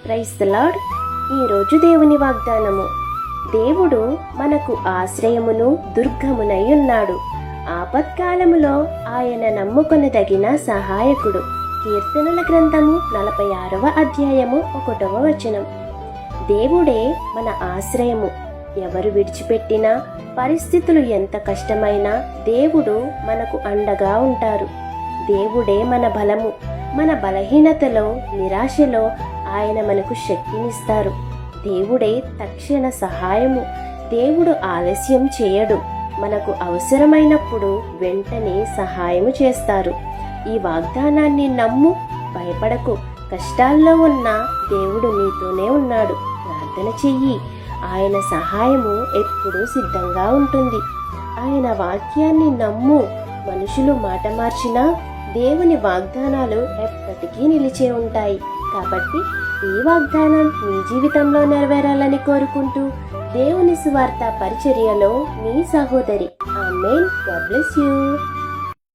Praise the lord. ఈరోజు దేవుని వాగ్దానము. దేవుడు మనకు ఆశ్రయమును దుర్గమునై ఉన్నాడు. ఆపత్కాలములో ఆయన నమ్ముకొనదగిన సహాయకుడు. కీర్తనల గ్రంథము 46వ అధ్యాయము 1వ వచనం. దేవుడే మన ఆశ్రయము. ఎవరు విడిచిపెట్టినా, పరిస్థితులు ఎంత కష్టమైనా దేవుడు మనకు అండగా ఉంటారు. దేవుడే మన బలము. మన బలహీనతలో, నిరాశలో ఆయన మనకు శక్తినిస్తారు. దేవుడే తక్షణ సహాయము. దేవుడు ఆలస్యం చేయడు. మనకు అవసరమైనప్పుడు వెంటనే సహాయము చేస్తారు. ఈ వాగ్దానాన్ని నమ్ము, భయపడకు. కష్టాల్లో ఉన్న దేవుడు నీతోనే ఉన్నాడు. ప్రార్థన చెయ్యి. ఆయన సహాయము ఎప్పుడూ సిద్ధంగా ఉంటుంది. ఆయన వాక్యాన్ని నమ్ము. మనుషులు మాట మార్చినా దేవుని వాగ్దానాలు ఎప్పటికీ నిలిచే ఉంటాయి. కాబట్టి ఈ వాగ్దానం మీ జీవితంలో నెరవేరాలని కోరుకుంటూ దేవుని సువార్త పరిచర్యలో మీ సహోదరి. ఆమేన్. God bless you.